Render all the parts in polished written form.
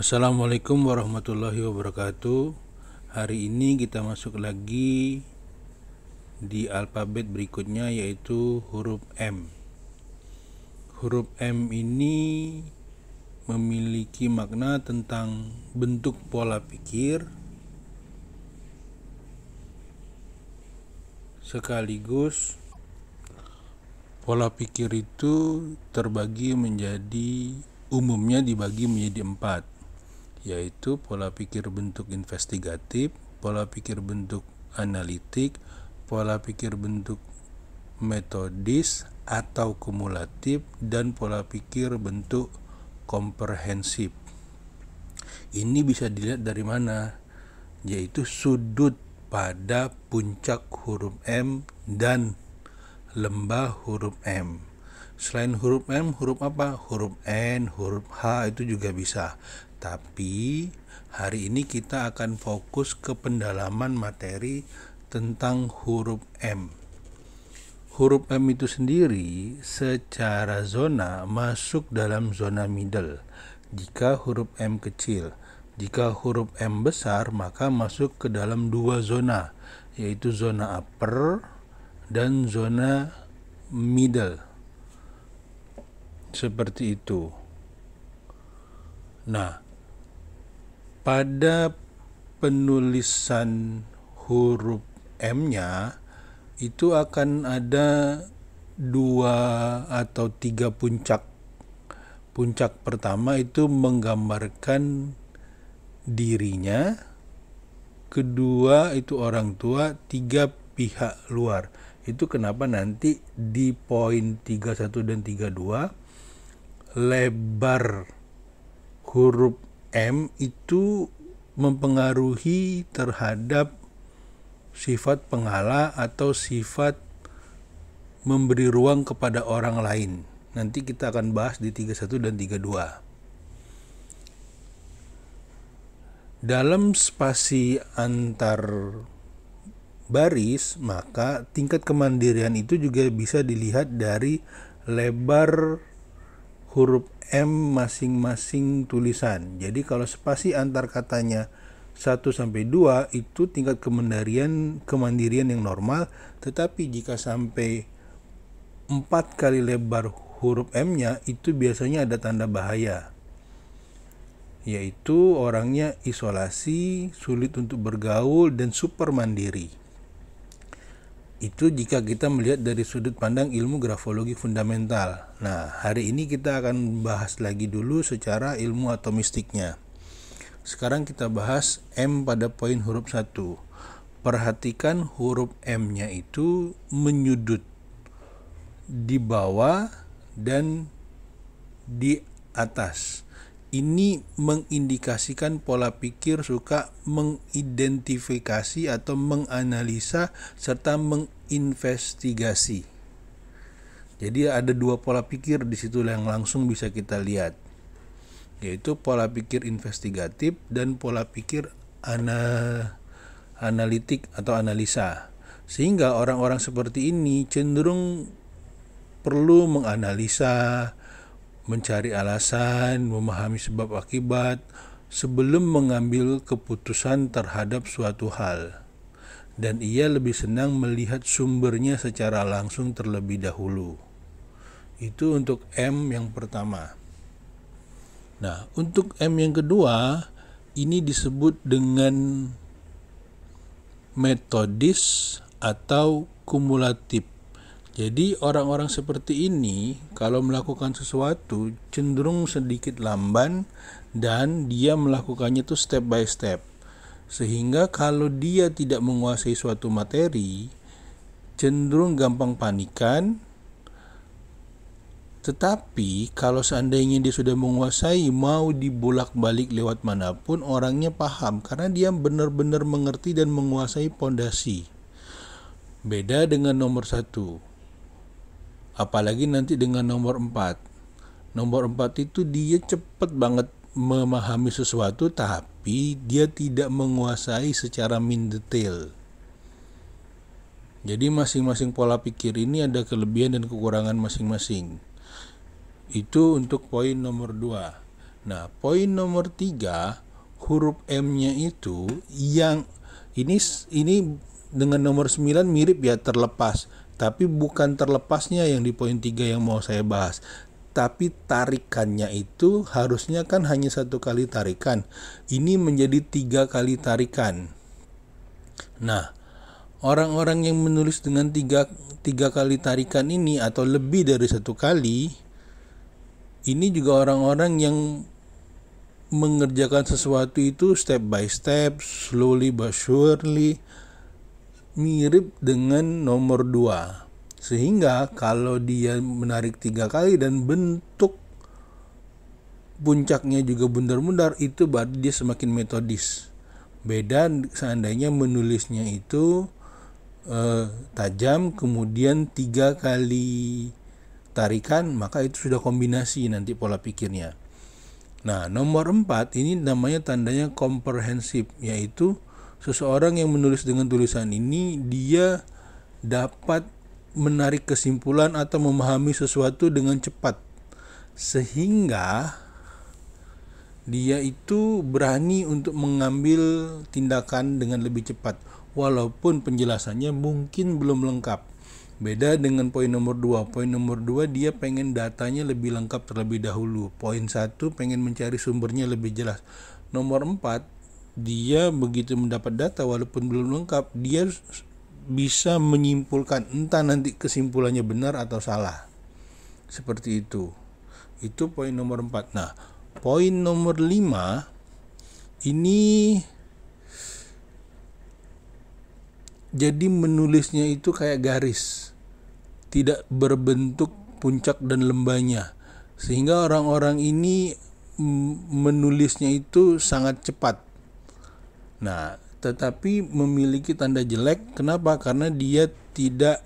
Assalamualaikum warahmatullahi wabarakatuh. Hari ini kita masuk lagi di alfabet berikutnya, yaitu huruf M. Huruf M ini memiliki makna tentang bentuk pola pikir sekaligus pola pikir itu umumnya dibagi menjadi 4, yaitu pola pikir bentuk investigatif, pola pikir bentuk analitik, pola pikir bentuk metodis atau kumulatif, dan pola pikir bentuk komprehensif. Ini bisa dilihat dari mana? Yaitu sudut pada puncak huruf M dan lembah huruf M. Selain huruf M, huruf apa? Huruf N, huruf H itu juga bisa. Tapi hari ini kita akan fokus ke pendalaman materi tentang huruf M. Huruf M itu sendiri secara zona masuk dalam zona middle jika huruf M kecil. Jika huruf M besar, maka masuk ke dalam 2 zona, yaitu zona upper dan zona middle. Seperti itu. Nah, pada penulisan huruf M-nya itu akan ada 2 atau 3 puncak. Puncak pertama itu menggambarkan dirinya, kedua itu orang tua, 3 pihak luar. Itu kenapa nanti di poin 31 dan 32 lebar huruf M itu mempengaruhi terhadap sifat penghala atau sifat memberi ruang kepada orang lain. Nanti kita akan bahas di 31 dan 32. Dalam spasi antar baris, maka tingkat kemandirian itu juga bisa dilihat dari lebar huruf M masing-masing tulisan. Jadi kalau spasi antar katanya 1 sampai 2 itu tingkat kemandirian yang normal, tetapi jika sampai 4 kali lebar huruf M-nya itu biasanya ada tanda bahaya, yaitu orangnya isolasi, sulit untuk bergaul, dan super mandiri. Itu jika kita melihat dari sudut pandang ilmu grafologi fundamental. Nah, hari ini kita akan bahas lagi dulu secara ilmu atomistiknya. Sekarang kita bahas M pada poin huruf 1. Perhatikan huruf M-nya itu menyudut di bawah dan di atas. Ini mengindikasikan pola pikir suka mengidentifikasi atau menganalisa serta menginvestigasi. Jadi ada 2 pola pikir di situ yang langsung bisa kita lihat, yaitu pola pikir investigatif dan pola pikir analitik atau analisa. Sehingga orang-orang seperti ini cenderung perlu menganalisa, mencari alasan, memahami sebab akibat sebelum mengambil keputusan terhadap suatu hal. Dan ia lebih senang melihat sumbernya secara langsung terlebih dahulu. Itu untuk M yang pertama. Nah, untuk M yang kedua, ini disebut dengan metodis atau kumulatif. Jadi orang-orang seperti ini kalau melakukan sesuatu cenderung sedikit lamban dan dia melakukannya itu step by step. Sehingga kalau dia tidak menguasai suatu materi, cenderung gampang panikan. Tetapi kalau seandainya dia sudah menguasai, mau dibolak-balik lewat manapun, orangnya paham karena dia benar-benar mengerti dan menguasai pondasi. Beda dengan nomor 1. Apalagi nanti dengan nomor 4. Nomor 4 itu dia cepat banget memahami sesuatu, tapi dia tidak menguasai secara mendetail. Jadi masing-masing pola pikir ini ada kelebihan dan kekurangan masing-masing. Itu untuk poin nomor 2. Nah, poin nomor 3, huruf M-nya itu yang ini dengan nomor 9 mirip ya, terlepas. Tapi bukan terlepasnya yang di poin 3 yang mau saya bahas. Tapi tarikannya itu harusnya kan hanya 1 kali tarikan. Ini menjadi 3 kali tarikan. Nah, orang-orang yang menulis dengan tiga kali tarikan ini atau lebih dari 1 kali, ini juga orang-orang yang mengerjakan sesuatu itu step by step, slowly but surely, mirip dengan nomor 2. Sehingga kalau dia menarik 3 kali dan bentuk puncaknya juga bundar-bundar, itu berarti dia semakin metodis. Beda seandainya menulisnya itu tajam, kemudian 3 kali tarikan, maka itu sudah kombinasi nanti pola pikirnya. Nah, nomor 4 ini namanya tandanya komprehensif, yaitu seseorang yang menulis dengan tulisan ini, dia dapat menarik kesimpulan atau memahami sesuatu dengan cepat, sehingga dia itu berani untuk mengambil tindakan dengan lebih cepat, walaupun penjelasannya mungkin belum lengkap. Beda dengan poin nomor 2. Poin nomor 2 dia pengen datanya lebih lengkap terlebih dahulu. Poin 1 pengen mencari sumbernya lebih jelas. Nomor 4 dia begitu mendapat data walaupun belum lengkap, dia bisa menyimpulkan, entah nanti kesimpulannya benar atau salah. Seperti itu. Itu poin nomor 4. Nah, poin nomor 5 ini jadi menulisnya itu kayak garis, tidak berbentuk puncak dan lembahnya, sehingga orang-orang ini menulisnya itu sangat cepat. Nah, tetapi memiliki tanda jelek. Kenapa? Karena dia tidak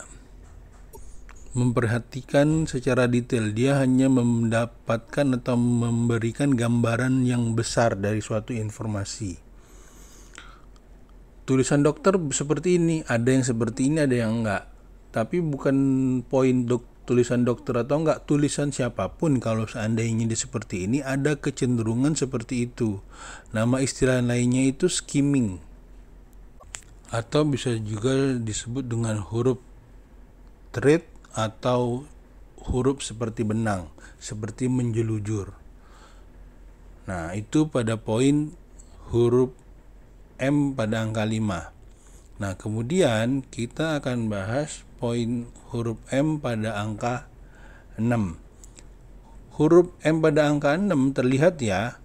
memperhatikan secara detail. Dia hanya mendapatkan atau memberikan gambaran yang besar dari suatu informasi. Tulisan dokter seperti ini, ada yang seperti ini, ada yang enggak. Tapi bukan poin tulisan dokter atau enggak, tulisan siapapun kalau seandainya dia seperti ini, ada kecenderungan seperti itu. Nama istilah lainnya itu skimming, atau bisa juga disebut dengan huruf thread atau huruf seperti benang, seperti menjelujur. Nah, itu pada poin huruf M pada angka 5. Nah, kemudian kita akan bahas poin huruf M pada angka 6. Huruf M pada angka 6 terlihat ya,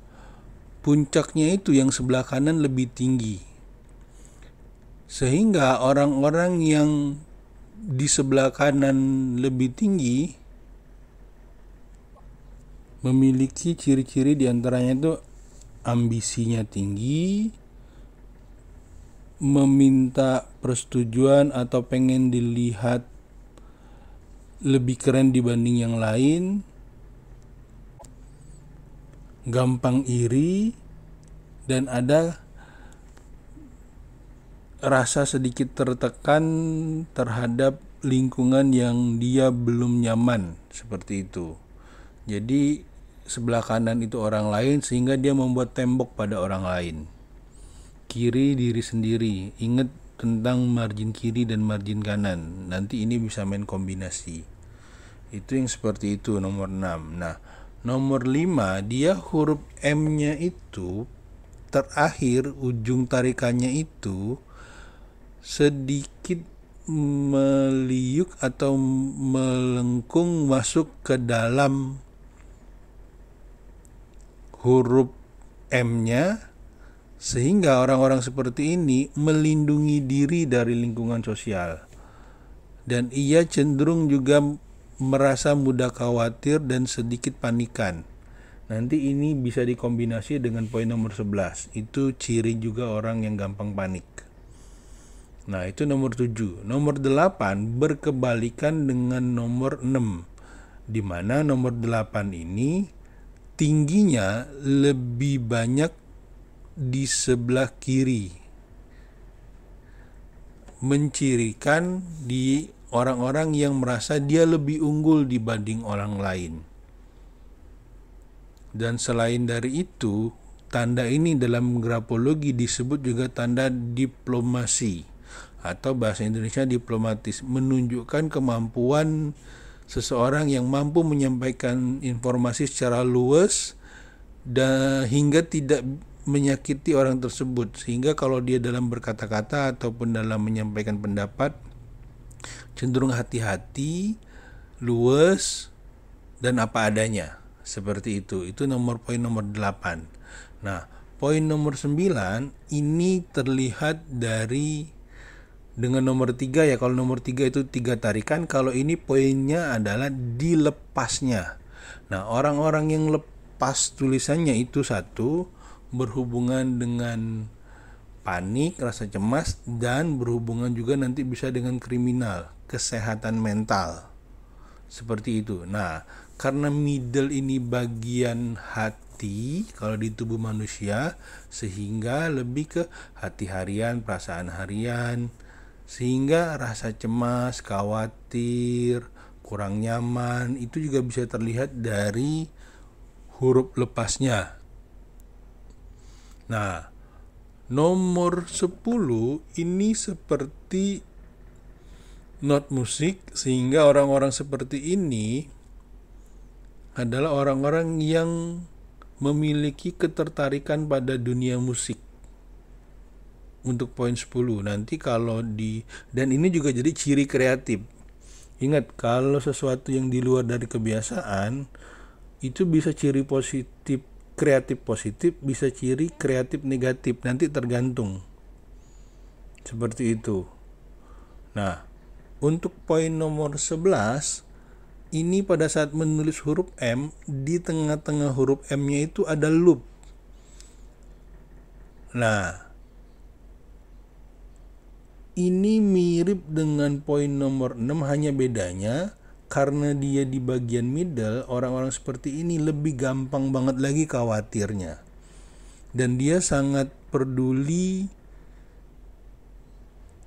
puncaknya itu yang sebelah kanan lebih tinggi. Sehingga orang-orang yang di sebelah kanan lebih tinggi memiliki ciri-ciri diantaranya itu ambisinya tinggi, meminta persetujuan atau pengen dilihat lebih keren dibanding yang lain, gampang iri, dan ada rasa sedikit tertekan terhadap lingkungan yang dia belum nyaman, seperti itu. Jadi sebelah kanan itu orang lain, sehingga dia membuat tembok pada orang lain. Kiri diri sendiri, ingat tentang margin kiri dan margin kanan, nanti ini bisa main kombinasi. Itu yang seperti itu, nomor 6. Nah, nomor 5 dia huruf M-nya itu terakhir, ujung tarikannya itu sedikit meliuk atau melengkung masuk ke dalam huruf M-nya, sehingga orang-orang seperti ini melindungi diri dari lingkungan sosial, dan ia cenderung juga merasa mudah khawatir dan sedikit panikan. Nanti ini bisa dikombinasi dengan poin nomor 11. Itu ciri juga orang yang gampang panik. Nah, itu nomor 7. Nomor 8 berkebalikan dengan nomor 6, di mana nomor 8 ini tingginya lebih banyak di sebelah kiri, mencirikan di orang-orang yang merasa dia lebih unggul dibanding orang lain. Dan selain dari itu, tanda ini dalam grafologi disebut juga tanda diplomasi atau bahasa Indonesia diplomatis, menunjukkan kemampuan seseorang yang mampu menyampaikan informasi secara luas dan hingga tidak menyakiti orang tersebut, sehingga kalau dia dalam berkata-kata ataupun dalam menyampaikan pendapat cenderung hati-hati, luas, dan apa adanya. Seperti itu. Itu poin nomor 8. Nah, poin nomor 9 ini terlihat dari dengan nomor 3 ya. Kalau nomor 3 itu 3 tarikan, kalau ini poinnya adalah dilepasnya. Nah, orang-orang yang lepas tulisannya itu satu, berhubungan dengan panik, rasa cemas, dan berhubungan juga nanti bisa dengan kriminal, kesehatan mental. Seperti itu. Nah, karena middle ini bagian hati kalau di tubuh manusia, sehingga lebih ke hati harian, perasaan harian, sehingga rasa cemas, khawatir, kurang nyaman itu juga bisa terlihat dari huruf lepasnya. Nah, nomor 10 ini seperti not musik, sehingga orang-orang seperti ini adalah orang-orang yang memiliki ketertarikan pada dunia musik. Untuk poin 10 nanti kalau dan ini juga jadi ciri kreatif. Ingat, kalau sesuatu yang di luar dari kebiasaan itu bisa ciri positif, kreatif positif, bisa ciri kreatif negatif, nanti tergantung. Seperti itu. Nah, untuk poin nomor 11, ini pada saat menulis huruf M, di tengah-tengah huruf M-nya itu ada loop. Nah, ini mirip dengan poin nomor 6, hanya bedanya karena dia di bagian middle, orang-orang seperti ini lebih gampang banget lagi khawatirnya. Dan dia sangat peduli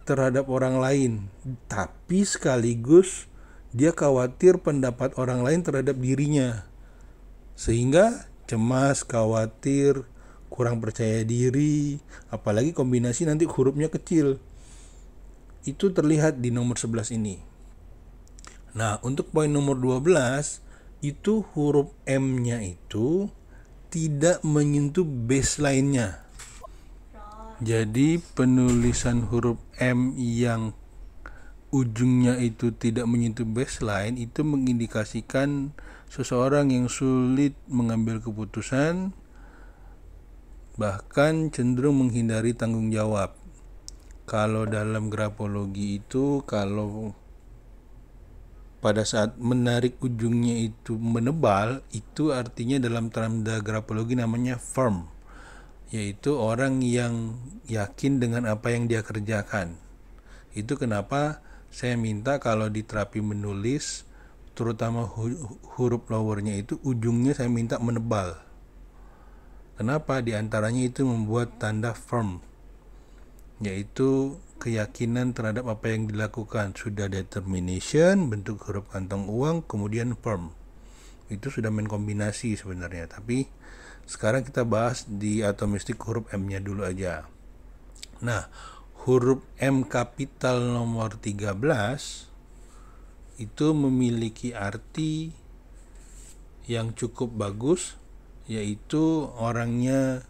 terhadap orang lain, tapi sekaligus dia khawatir pendapat orang lain terhadap dirinya, sehingga cemas, khawatir, kurang percaya diri, apalagi kombinasi nanti hurufnya kecil. Itu terlihat di nomor 11 ini. Nah, untuk poin nomor 12 itu huruf M-nya itu tidak menyentuh baseline-nya. Jadi penulisan huruf M yang ujungnya itu tidak menyentuh baseline itu mengindikasikan seseorang yang sulit mengambil keputusan, bahkan cenderung menghindari tanggung jawab. Kalau dalam grafologi itu, kalau pada saat menarik ujungnya itu menebal, itu artinya dalam tanda grafologi namanya firm, yaitu orang yang yakin dengan apa yang dia kerjakan. Itu kenapa saya minta kalau di terapi menulis, terutama huruf lowernya itu ujungnya saya minta menebal. Kenapa? Di antaranya itu membuat tanda firm, yaitu keyakinan terhadap apa yang dilakukan. Sudah determination, bentuk huruf kantong uang, kemudian firm. Itu sudah main kombinasi sebenarnya, tapi sekarang kita bahas di atomistik huruf M-nya dulu aja. Nah, huruf M kapital nomor 13 itu memiliki arti yang cukup bagus, yaitu orangnya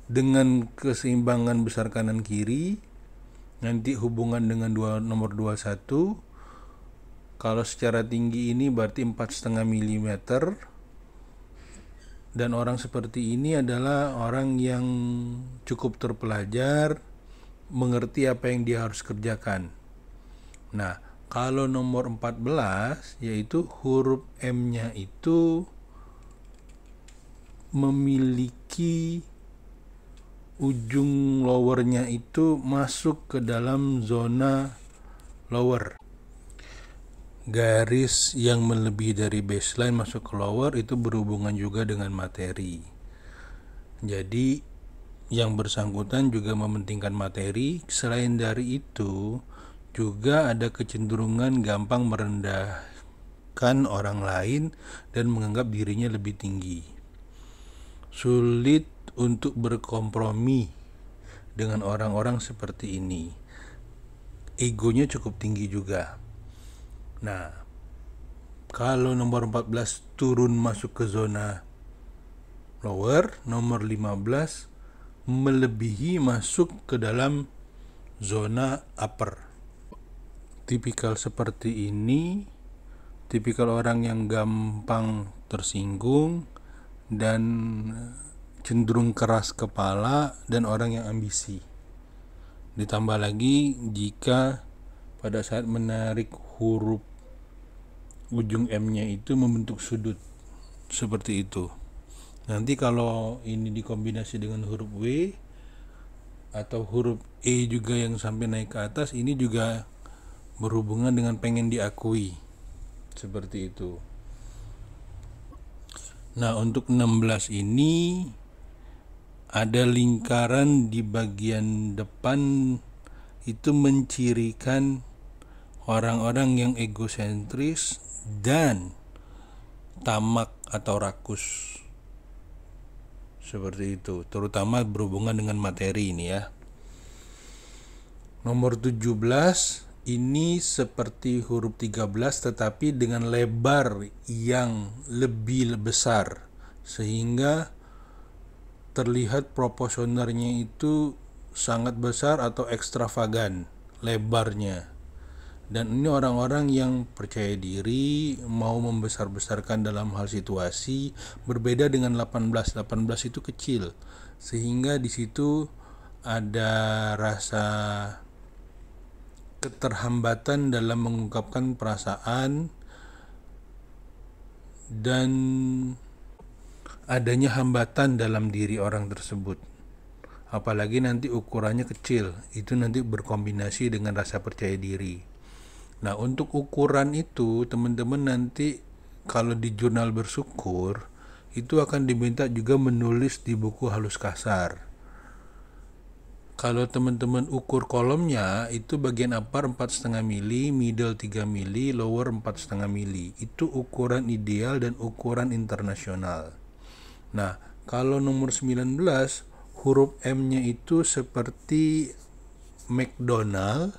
dengan keseimbangan besar kanan kiri, nanti hubungan dengan nomor 21. Kalau secara tinggi ini berarti 4,5 mm. Dan orang seperti ini adalah orang yang cukup terpelajar, mengerti apa yang dia harus kerjakan. Nah, kalau nomor 14, yaitu huruf M-nya itu memiliki ujung lowernya itu masuk ke dalam zona lower. Garis yang melebihi dari baseline masuk ke lower itu berhubungan juga dengan materi. Jadi yang bersangkutan juga mementingkan materi. Selain dari itu juga ada kecenderungan gampang merendahkan orang lain dan menganggap dirinya lebih tinggi. sulit untuk berkompromi dengan orang-orang seperti ini. Egonya cukup tinggi juga. Nah, kalau nomor 14 turun masuk ke zona lower, nomor 15 melebihi masuk ke dalam zona upper. Tipikal seperti ini, tipikal orang yang gampang tersinggung dan cenderung keras kepala dan orang yang ambisi. Ditambah lagi jika pada saat menarik huruf ujung M-nya itu membentuk sudut seperti itu. Nanti kalau ini dikombinasi dengan huruf W atau huruf E juga yang sampai naik ke atas, ini juga berhubungan dengan pengen diakui. Seperti itu. Nah, untuk 16 ini ada lingkaran di bagian depan, itu mencirikan orang-orang yang egosentris dan tamak atau rakus. Seperti itu, terutama berhubungan dengan materi ini ya. Nomor 17 ini seperti huruf 13 tetapi dengan lebar yang lebih besar, sehingga terlihat proporsionernya itu sangat besar atau ekstravagan lebarnya. Dan ini orang-orang yang percaya diri, mau membesar-besarkan dalam hal situasi, berbeda dengan 18. 18 itu kecil, sehingga di situ ada rasa keterhambatan dalam mengungkapkan perasaan dan adanya hambatan dalam diri orang tersebut. Apalagi nanti ukurannya kecil, itu nanti berkombinasi dengan rasa percaya diri. Nah, untuk ukuran itu teman-teman nanti kalau di jurnal bersyukur itu akan diminta juga menulis di buku halus kasar. Kalau teman-teman ukur kolomnya itu bagian upper 4,5 mili, middle 3 mili, lower 4,5 mili. Itu ukuran ideal dan ukuran internasional. Nah, kalau nomor 19 huruf M-nya itu seperti McDonald,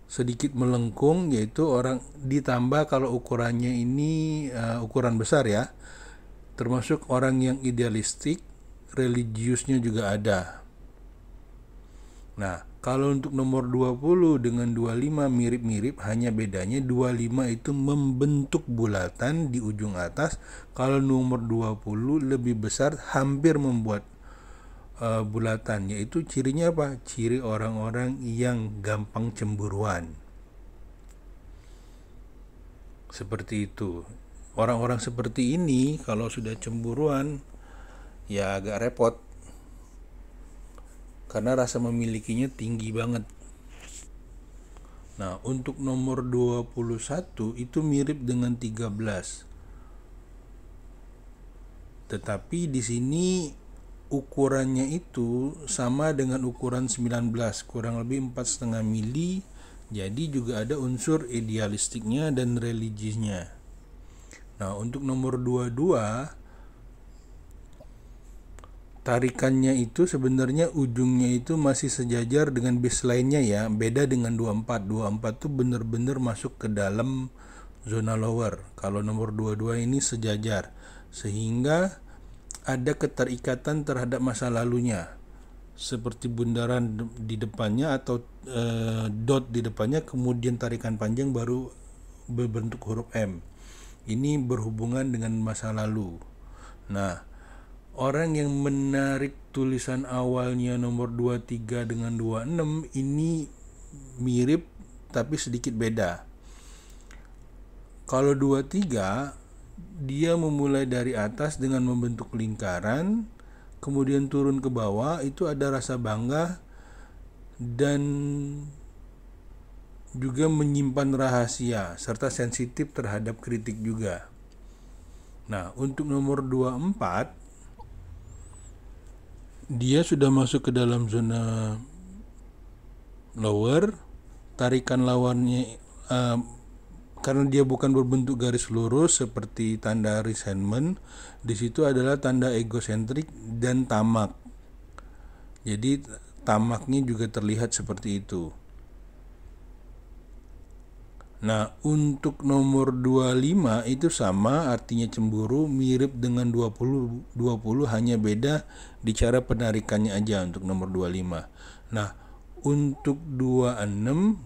sedikit melengkung, yaitu orang ditambah kalau ukurannya ini ukuran besar ya. Termasuk orang yang idealistik, religiusnya juga ada. Nah, kalau untuk nomor 20 dengan 25 mirip-mirip, hanya bedanya 25 itu membentuk bulatan di ujung atas, kalau nomor 20 lebih besar, hampir membuat bulatan. Yaitu cirinya apa? Ciri orang-orang yang gampang cemburuan. Seperti itu. Orang-orang seperti ini kalau sudah cemburuan ya agak repot, karena rasa memilikinya tinggi banget. Nah, untuk nomor 21 itu mirip dengan 13. Tetapi di sini ukurannya itu sama dengan ukuran 19, kurang lebih 4,5 mili. Jadi juga ada unsur idealistiknya dan religiusnya. Nah, untuk nomor 22 tarikannya itu sebenarnya ujungnya itu masih sejajar dengan baseline-nya ya, beda dengan 24. 24 itu benar-benar masuk ke dalam zona lower. Kalau nomor 22 ini sejajar, sehingga ada keterikatan terhadap masa lalunya, seperti bundaran di depannya atau dot di depannya, kemudian tarikan panjang baru berbentuk huruf M. Ini berhubungan dengan masa lalu. Nah, orang yang menarik tulisan awalnya nomor 23 dengan 26 ini mirip tapi sedikit beda. Kalau 23 dia memulai dari atas dengan membentuk lingkaran, kemudian turun ke bawah, itu ada rasa bangga dan juga menyimpan rahasia serta sensitif terhadap kritik juga. Nah, untuk nomor 24 dia sudah masuk ke dalam zona lower, tarikan lawannya karena dia bukan berbentuk garis lurus seperti tanda resentment, di situ adalah tanda egosentrik dan tamak. Jadi tamaknya juga terlihat seperti itu. Nah, untuk nomor 25 itu sama, artinya cemburu, mirip dengan 20 hanya beda di cara penarikannya aja untuk nomor 25. Nah, untuk 26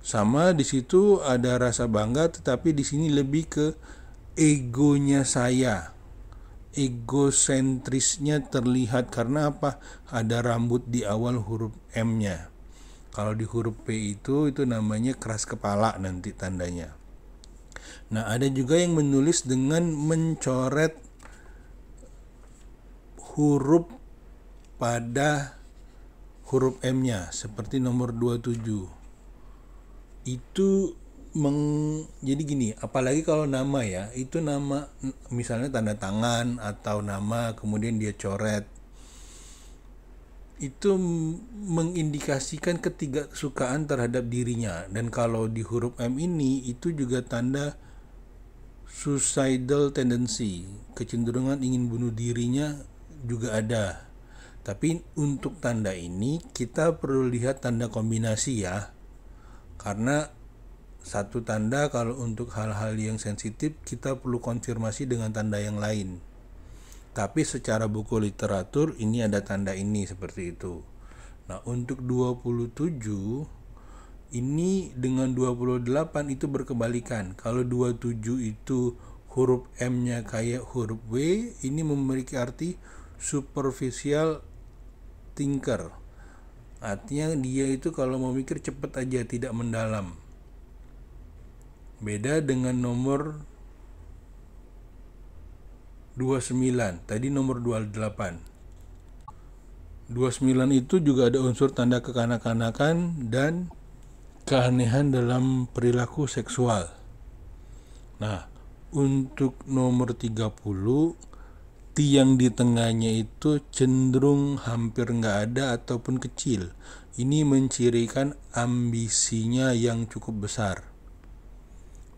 sama, di situ ada rasa bangga, tetapi di sini lebih ke egonya saya. Egosentrisnya terlihat karena apa? Ada rambut di awal huruf M-nya. Kalau di huruf P itu namanya keras kepala nanti tandanya. Nah, ada juga yang menulis dengan mencoret huruf pada huruf M-nya seperti nomor 27. Itu jadi gini, apalagi kalau nama ya, itu nama misalnya tanda tangan atau nama kemudian dia coret, itu mengindikasikan ketidaksukaan terhadap dirinya. Dan kalau di huruf M ini itu juga tanda suicidal tendency, kecenderungan ingin bunuh dirinya juga ada. Tapi untuk tanda ini kita perlu lihat tanda kombinasi ya, karena satu tanda kalau untuk hal-hal yang sensitif kita perlu konfirmasi dengan tanda yang lain. Tapi secara buku literatur ini ada tanda ini seperti itu. Nah, untuk 27 ini dengan 28 itu berkebalikan. Kalau 27 itu huruf M-nya kayak huruf W, ini memiliki arti superficial thinker. Artinya dia itu kalau mau mikir cepat aja, tidak mendalam. Beda dengan nomor 29, tadi nomor 28. 29 itu juga ada unsur tanda kekanak-kanakan dan keanehan dalam perilaku seksual. Nah, untuk nomor 30, tiang di tengahnya itu cenderung hampir nggak ada ataupun kecil. Ini mencirikan ambisinya yang cukup besar.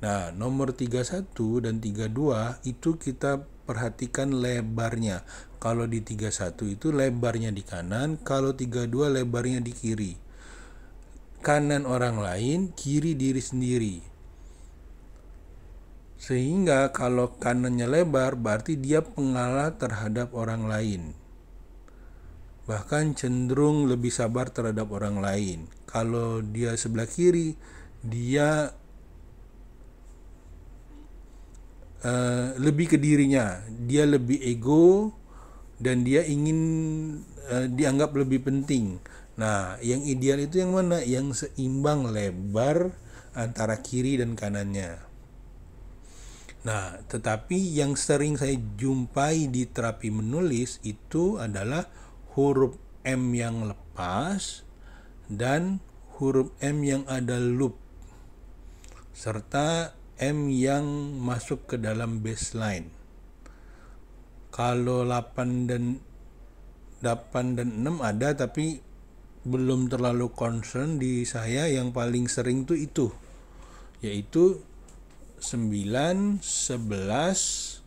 Nah, nomor 31 dan 32 itu kita perhatikan lebarnya. Kalau di 31 itu lebarnya di kanan, kalau 32 lebarnya di kiri. Kanan orang lain, kiri diri sendiri. Sehingga kalau kanannya lebar berarti dia pengalah terhadap orang lain. Bahkan cenderung lebih sabar terhadap orang lain. Kalau dia sebelah kiri, dia lebih ke dirinya, dia lebih ego dan dia ingin dianggap lebih penting. Nah, yang ideal itu yang mana? Yang seimbang lebar antara kiri dan kanannya. Nah, tetapi yang sering saya jumpai di terapi menulis itu adalah huruf M yang lepas dan huruf M yang ada loop, serta M yang masuk ke dalam baseline. Kalau 8 dan 6 ada, tapi belum terlalu concern di saya. Yang paling sering itu yaitu 9, 11,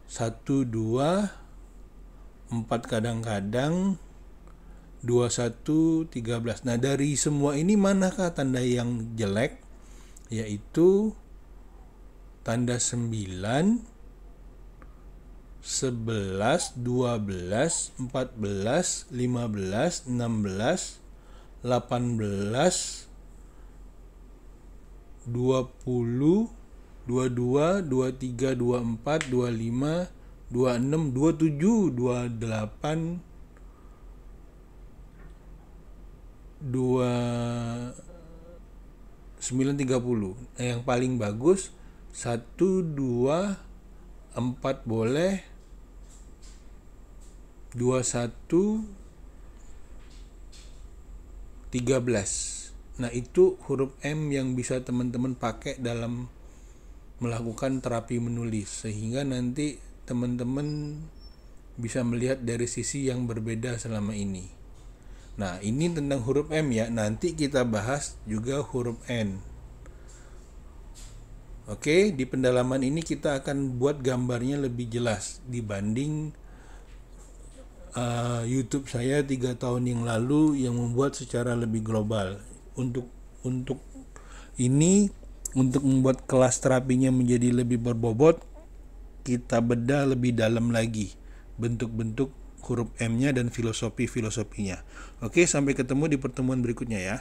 1, 2, 4 kadang-kadang, 21, 13. Nah, dari semua ini manakah tanda yang jelek? Yaitu tanda 9, 11, 12, 14, 15, 16, 18, 20, 22, 23, 24, 25, 26, 27, 28, 29, 30. Yang paling bagus 1, 2, 4 boleh, 21, 13. Nah, itu huruf M yang bisa teman-teman pakai dalam melakukan terapi menulis, sehingga nanti teman-teman bisa melihat dari sisi yang berbeda selama ini. Nah, ini tentang huruf M ya. Nanti kita bahas juga huruf N. Oke, di pendalaman ini kita akan buat gambarnya lebih jelas dibanding YouTube saya 3 tahun yang lalu yang membuat secara lebih global. Untuk ini, untuk membuat kelas terapinya menjadi lebih berbobot, kita bedah lebih dalam lagi bentuk-bentuk huruf M-nya dan filosofi-filosofinya. Oke, sampai ketemu di pertemuan berikutnya ya.